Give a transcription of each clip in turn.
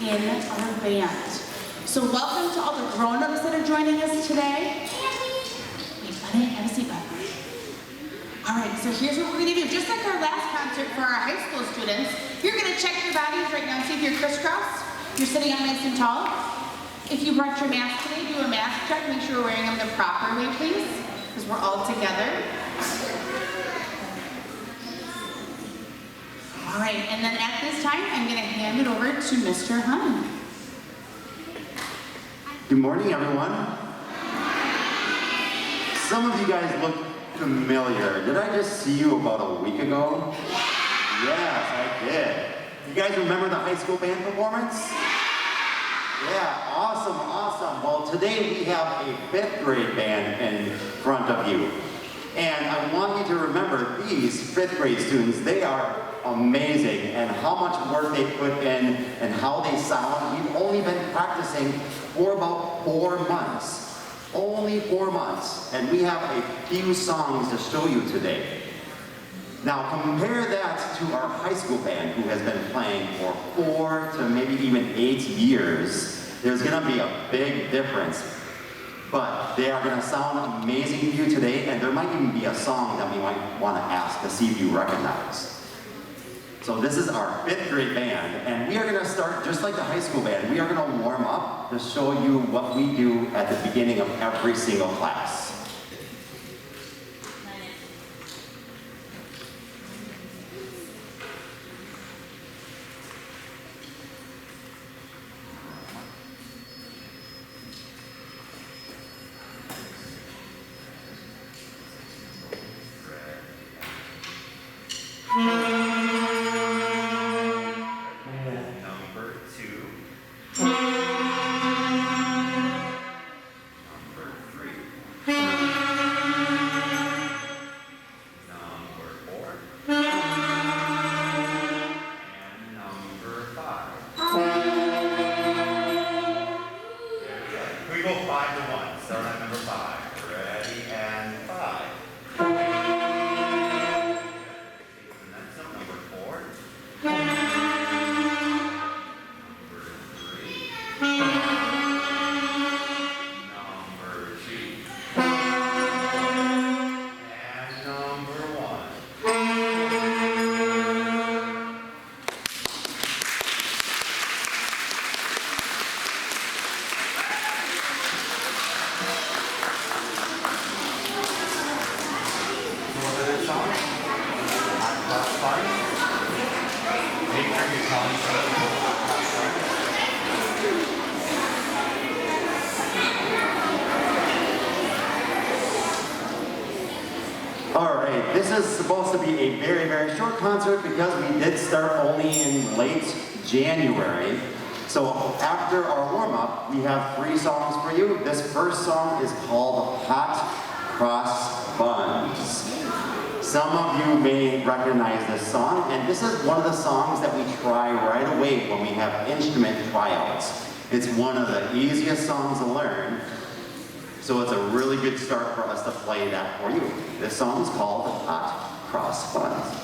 in our band. So welcome to all the grown-ups that are joining us today. Wait, buddy, have a seat, bud. All right, so here's what we're gonna do. Just like our last concert for our high school students, you're gonna check your bodies right now, see if you're crisscrossed. You're sitting up nice and tall. If you brought your mask today, do a mask check. Make sure we're wearing them the proper way, please, because we're all together. All right, and then at this time, I'm gonna hand it over to Mr. Hun. Good morning, everyone. Some of you guys look familiar. Did I just see you about a week ago? Yes, I did. You guys remember the high school band performance? Yeah, awesome, awesome. Well, today we have a 5th grade band in front of you. And I want you to remember these 5th grade students, they are amazing, and how much work they put in and how they sound. We've only been practicing for about 4 months. Only 4 months. And we have a few songs to show you today. Now compare that to our high school band who has been playing for 4 to maybe even 8 years. There's gonna be a big difference. But they are gonna sound amazing to you today, and there might even be a song that we might wanna ask to see if you recognize. So this is our 5th grade band, and we are gonna start just like the high school band. We are gonna warm up to show you what we do at the beginning of every single class. This is supposed to be a very, very short concert because we did start only in late January. So after our warm-up, we have 3 songs for you. This first song is called Hot Cross Buns. Some of you may recognize this song, and this is one of the songs that we try right away when we have instrument tryouts. It's one of the easiest songs to learn. So it's a really good start for us to play that for you. This song is called Hot Cross Buns.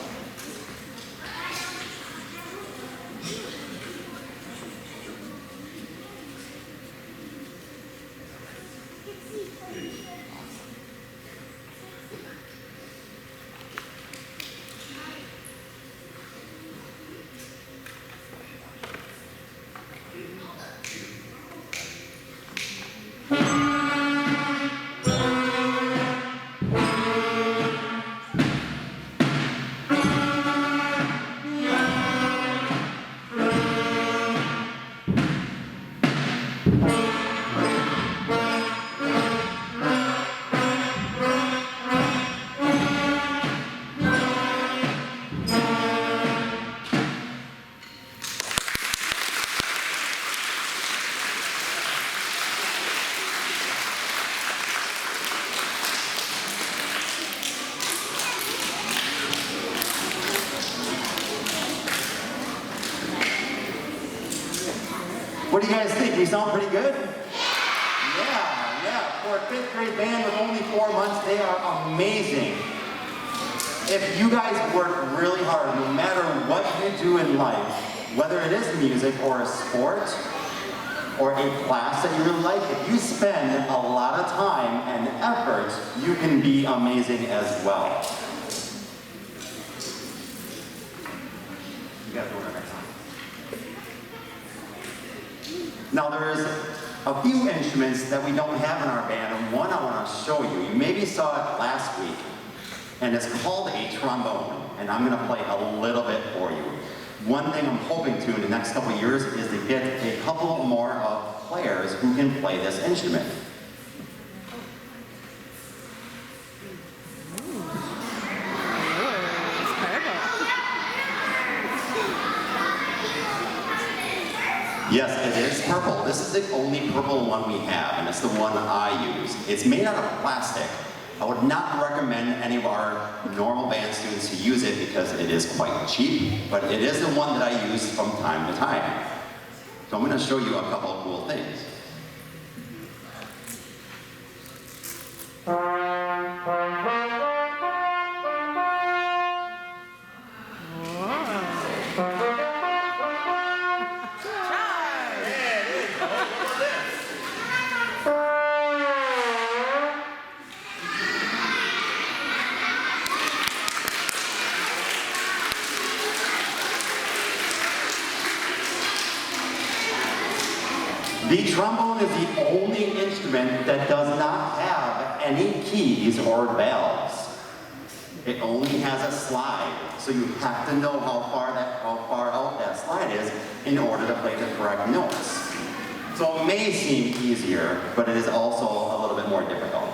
What do you guys think? We sound pretty good? Yeah. For a 5th grade band with only 4 months, they are amazing. If you guys work really hard, no matter what you do in life, Whether it is music or a sport or a class that you really like, if you spend a lot of time and effort, you can be amazing as well. You guys go to the next one. Now there's a few instruments that we don't have in our band, and one I want to show you. You maybe saw it last week, and it's called a trombone, and I'm going to play a little bit for you. One thing I'm hoping to in the next couple of years is to get a couple more of players who can play this instrument. Yes, it is purple. This is the only purple one we have, and it's the one I use. It's made out of plastic. I would not recommend any of our normal band students to use it because it is quite cheap, but it is the one that I use from time to time. So I'm going to show you a couple of cool things. The trombone is the only instrument that does not have any keys or valves. It only has a slide, so you have to know how far out that slide is in order to play the correct notes. So it may seem easier, but it is also a little bit more difficult.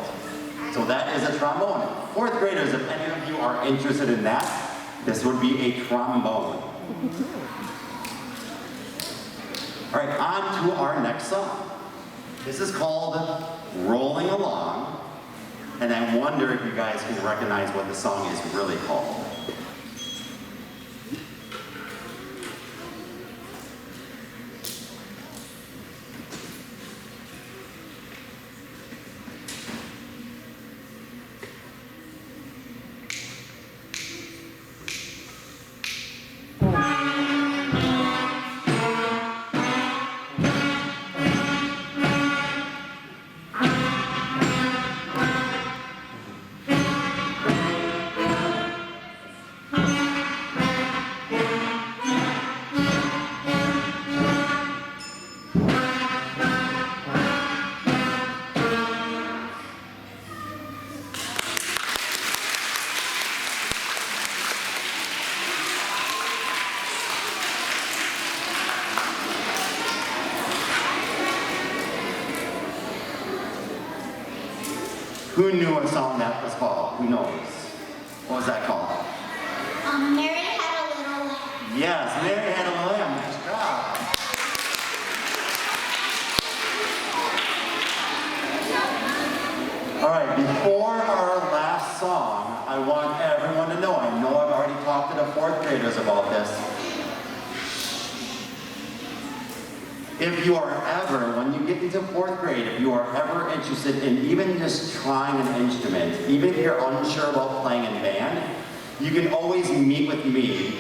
So that is a trombone. Fourth graders, if any of you are interested in that, this would be a trombone. All right, on to our next song. This is called Rolling Along, and I wonder if you guys can recognize what the song is really called. Who knew what song that was called? Who knows? What was that called? Mary Had a Little Lamb. Yes, Mary Had a Lamb. Nice job. All right, before our last song, I want everyone to know, I know I've already talked to the fourth graders about this. If you are ever, when you get into fourth grade, if you are ever interested in even just trying an instrument, even if you're unsure about playing in band, you can always meet with me.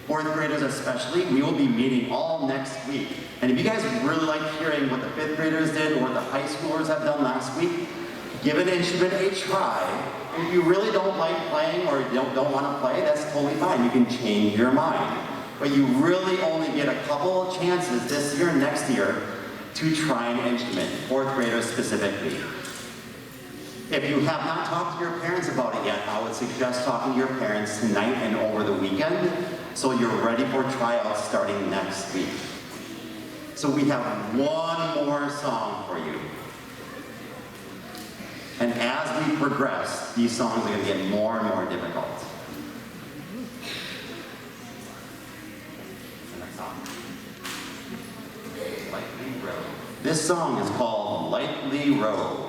Fourth graders especially, we will be meeting all next week. And if you guys really like hearing what the fifth graders did or what the high schoolers have done last week, give an instrument a try. And if you really don't like playing or don't want to play, that's totally fine. You can change your mind. But you really only get a couple of chances this year and next year to try an instrument, fourth graders specifically. If you have not talked to your parents about it yet, I would suggest talking to your parents tonight and over the weekend so you're ready for tryouts starting next week. So we have one more song for you. And as we progress, these songs are going to get more and more difficult. This song is called Lightly Row.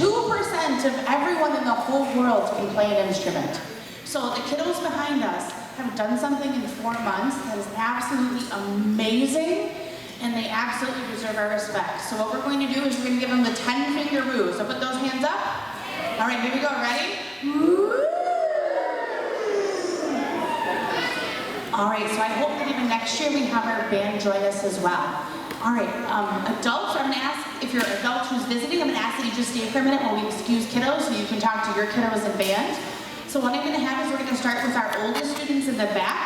2% of everyone in the whole world can play an instrument. So the kiddos behind us have done something in 4 months that is absolutely amazing, and they absolutely deserve our respect. So what we're going to do is we're going to give them the 10-finger woo. So put those hands up. All right, here we go. Ready? Woo! All right, so I hope that even next year we have our band join us as well. All right, adults, I'm gonna ask, if you're an adult who's visiting, I'm gonna ask that you just stay for a minute while we excuse kiddos so you can talk to your kiddos in band. So what I'm gonna have is we're gonna start with our oldest students in the back.